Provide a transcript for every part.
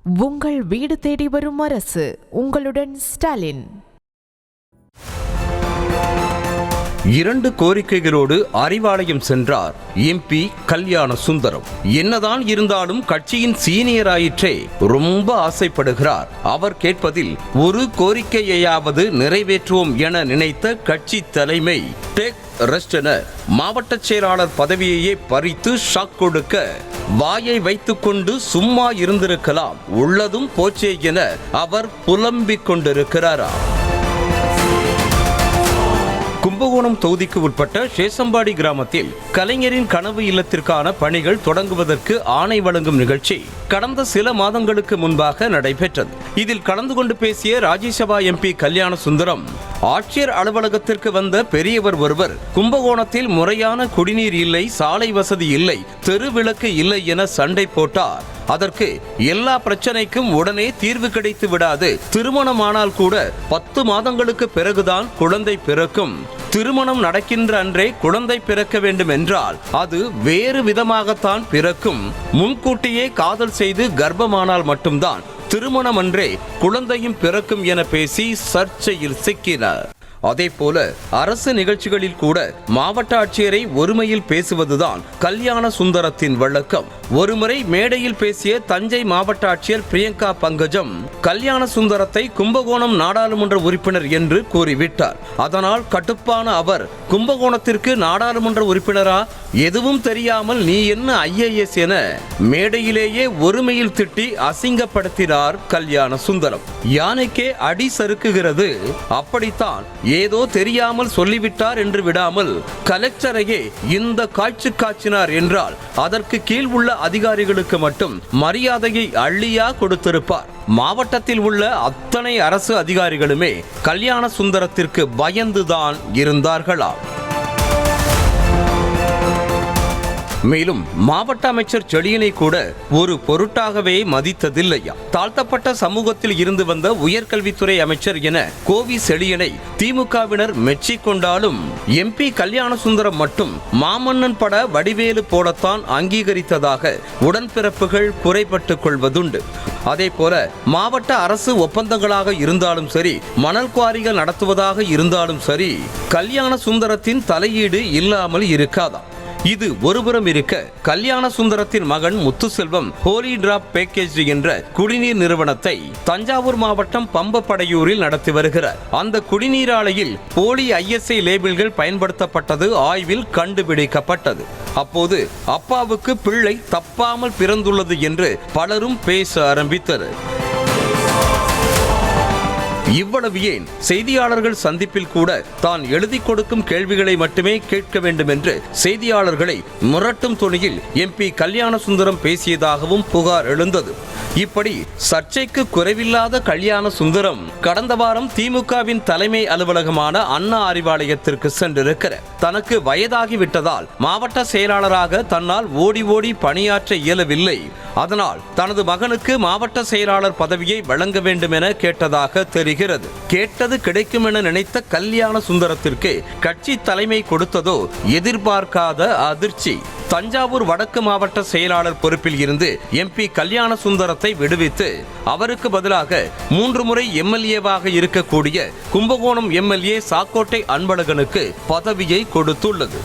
உங்கள் வீடு தேடி வரும் அரசு. உங்களுடன் ஸ்டாலின். 2 கோரிக்கைகளோடு அறிவாலயம் சென்றார் எம்பி கல்யாண சுந்தரம். என்னதான் இருந்தாலும் கட்சியின் சீனியர் ஆயிற்றே, ரொம்ப ஆசைப்படுகிறார். அவர் கேட்பதில் ஒரு கோரிக்கையாவது நிறைவேற்றுவோம் என நினைத்த கட்சி தலைமை டேக் ரெஸ்ட் என மாவட்ட செயலாளர் பதவியையே பறித்து ஷாக் கொடுக்க, வாயை வைத்துக்கொண்டு சும்மா இருந்திருக்கலாம், உள்ளதும் போச்சே என அவர் புலம்பிக் கொண்டிருக்கிறாரா? கும்பகோணம் தொகுதிக்கு உட்பட்ட சேசம்பாடி கிராமத்தில் கலைஞரின் கனவு இல்லத்திற்கான பணிகள் தொடங்குவதற்கு ஆணை வழங்கும் நிகழ்ச்சி கடந்த சில மாதங்களுக்கு முன்பாக நடைபெற்றது. இதில் கலந்து கொண்டு பேசிய ராஜ்யசபா எம்பி கல்யாண சுந்தரம், ஆட்சியர் அலுவலகத்திற்கு வந்த பெரியவர் ஒருவர் கும்பகோணத்தில் முறையான குடிநீர் இல்லை, சாலை வசதி இல்லை, தெருவிளக்கு இல்லை என சண்டை போட்டார். அதற்கு எல்லா பிரச்சனைக்கும் உடனே தீர்வு கிடைத்து விடாது. திருமணமானால் கூட 10 மாதங்களுக்கு பிறகுதான் குழந்தை பிறக்கும். திருமணம் நடக்கின்ற அன்றே குழந்தை பிறக்க வேண்டும் என்றால் அது வேறு விதமாகத்தான் பிறக்கும். முன்கூட்டியே காதல் செய்து கர்ப்பமானால் மட்டும்தான் திருமணம் அன்றே குழந்தையும் பிறக்கும் என பேசி சர்ச்சையில் சிக்கினார். அதே போல அரசு நிகழ்ச்சிகளில் கூட மாவட்ட ஆட்சியரை ஒருமையில் பேசுவதுதான் கல்யாண சுந்தரத்தின் வழக்கம். ஒருமுறை மேடையில் பேசிய தஞ்சை மாவட்ட ஆட்சியர் பிரியங்கா பங்கஜம் கல்யாண சுந்தரத்தை கும்பகோணம் நாடாளுமன்ற உறுப்பினர் என்று கூறிவிட்டார். அதனால் கட்டுப்பான அவர், கும்பகோணத்திற்கு நாடாளுமன்ற உறுப்பினரா, எதுவும் தெரியாமல் நீ என்ன IAS என மேடையிலேயே ஒருமையில் திட்டி அசிங்கப்படுத்தினார் கல்யாண சுந்தரம். யானைக்கே அடி சறுக்குகிறது, அப்படித்தான் ஏதோ தெரியாமல் சொல்லிவிட்டார் என்று விடாமல் கலெக்டரையே இந்த காட்சி காய்ச்சினார் என்றால் அதற்கு கீழ் உள்ள அதிகாரிகளுக்கு மட்டும் மரியாதையை அள்ளியா கொடுத்திருப்பார். மாவட்டத்தில் உள்ள அத்தனை அரசு அதிகாரிகளுமே கல்யாண சுந்தரத்திற்கு பயந்துதான் இருந்தார்களாம். மேலும் மாவட்ட அமைச்சர் செழியனை கூட ஒரு பொருட்டாகவே மதித்ததில்லையா. தாழ்த்தப்பட்ட சமூகத்தில் இருந்து வந்த உயர்கல்வித்துறை அமைச்சர் என கோவி செழியனை திமுகவினர் மெச்சிக்கொண்டாலும் எம்பி கல்யாண சுந்தரம் மட்டும் மாமன்னன் பட வடிவேலு போடத்தான் அங்கீகரித்ததாக உடன்பிறப்புகள் குறைபட்டுக் கொள்வதுண்டு. அதே போல மாவட்ட அரசு ஒப்பந்தங்களாக இருந்தாலும் சரி, மணல் குவாரிகள் நடத்துவதாக இருந்தாலும் சரி, கல்யாண சுந்தரத்தின் தலையீடு இல்லாமல் இருக்காதா? இது ஒருபுறம் இருக்க, கல்யாண சுந்தரத்தின் மகன் முத்துசெல்வம் ஹோலி டிராப் பேக்கேஜ் என்ற குடிநீர் நிறுவனத்தை தஞ்சாவூர் மாவட்டம் பம்பப்படையூரில் நடத்தி வருகிறார். அந்த குடிநீர் ஆலையில் போலி ISI லேபிள்கள் பயன்படுத்தப்பட்டது ஆய்வில் கண்டுபிடிக்கப்பட்டது. அப்போது அப்பாவுக்கு பிள்ளை தப்பாமல் பிறந்துள்ளது என்று பலரும் பேச ஆரம்பித்தனர். இவ்வளவு ஏன், செய்தியாளர்கள் சந்திப்பில் கூட தான் எழுதி கொடுக்கும் கேள்விகளை மட்டுமே கேட்க வேண்டும் என்று செய்தியாளர்களை முரட்டும் துணியில் எம்பி கல்யாண சுந்தரம் பேசியதாகவும் புகார் எழுந்தது. இப்படி சர்ச்சைக்கு குறைவில்லாத கல்யாண சுந்தரம் கடந்த வாரம் திமுகவின் தலைமை அலுவலகமான அண்ணா அறிவாலயத்திற்கு சென்றிருக்கிறார். தனக்கு வயதாகிவிட்டதால் மாவட்ட செயலாளராக தன்னால் ஓடி ஓடி பணியாற்ற இயலவில்லை, அதனால் தனது மகனுக்கு மாவட்ட செயலாளர் பதவியை வழங்க வேண்டும் என கேட்டதாக தெரிகிறது. கேட்டது கிடைக்கும் என நினைத்த கல்யாண சுந்தரத்திற்கு கட்சி தலைமை கொடுத்ததோ எதிர்பார்க்காத அதிர்ச்சி. தஞ்சாவூர் வடக்கு மாவட்ட செயலாளர் பொறுப்பில் இருந்து எம்பி கல்யாண சுந்தரத்தை விடுவித்து அவருக்கு பதிலாக 3 முறை MLA-வாக இருக்கக்கூடிய கும்பகோணம் MLA சாக்கோட்டை அன்பழகனுக்கு பதவியை கொடுத்துள்ளது.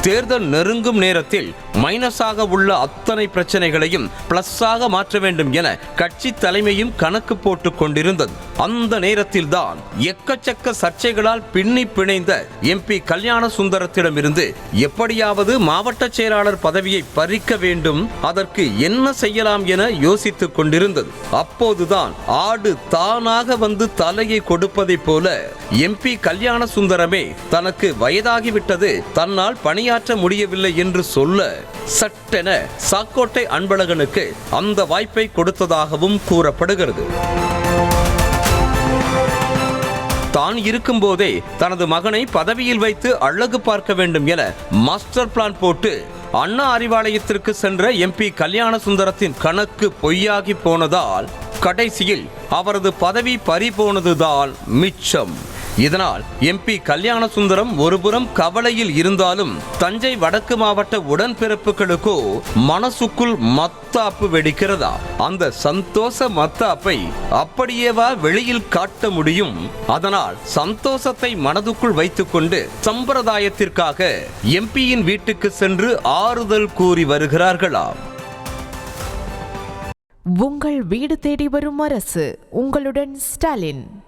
தேர்தல் நெருங்கும் நேரத்தில் மைனஸாக உள்ள அத்தனை பிரச்சனைகளையும் பிளஸ்ஸாக மாற்ற வேண்டும் என கட்சி தலைமையும் கணக்கு போட்டுக் கொண்டிருந்தது. அந்த நேரத்தில் தான் எக்கச்சக்க சர்ச்சைகளால் பின்னி பிணைந்த எம்பி கல்யாண சுந்தரத்திடமிருந்து எப்படியாவது மாவட்ட செயலாளர் பதவியை பறிக்க வேண்டும், அதற்கு என்ன செய்யலாம் என யோசித்துக் கொண்டிருந்தது. அப்போதுதான் ஆடு தானாக வந்து தலையை கொடுப்பதை போல எம்பி கல்யாண சுந்தரமே தனக்கு வயதாகிவிட்டது, தன்னால் பணியாற்ற முடியவில்லை என்று சொல்ல சட்டென சாக்கோட்டை அன்பழகனுக்கு அந்த வாய்ப்பை கொடுத்ததாகவும் கூறப்படுகிறது. தான் இருக்கும் போதே தனது மகனை பதவியில் வைத்து அழகு பார்க்க வேண்டும் என மாஸ்டர் பிளான் போட்டு அண்ணா அறிவாலயத்திற்கு சென்ற எம்பி கல்யாண சுந்தரத்தின் கணக்கு பொய்யாகி போனதால் கடைசியில் அவரது பதவி பறிபோனதுதான் மிச்சம். இதனால் எம்பி கல்யாண சுந்தரம் ஒருபுறம் கவலையில் இருந்தாலும் தஞ்சை வடக்கு மாவட்ட உடன்பிறப்புகளுக்கோ மனசுக்குள் மத்தாப்பு வெடிக்கிறதா? அந்த சந்தோஷ மத்தாப்பை அப்படியேவா வெளியில் காட்ட முடியும்? அதனால் சந்தோஷத்தை மனதுக்குள் வைத்துக்கொண்டு சம்பிரதாயத்திற்காக எம்பியின் வீட்டுக்கு சென்று ஆறுதல் கூறி வருகிறார்களாம். உங்கள் வீடு தேடி வரும் அரசு. உங்களுடன் ஸ்டாலின்.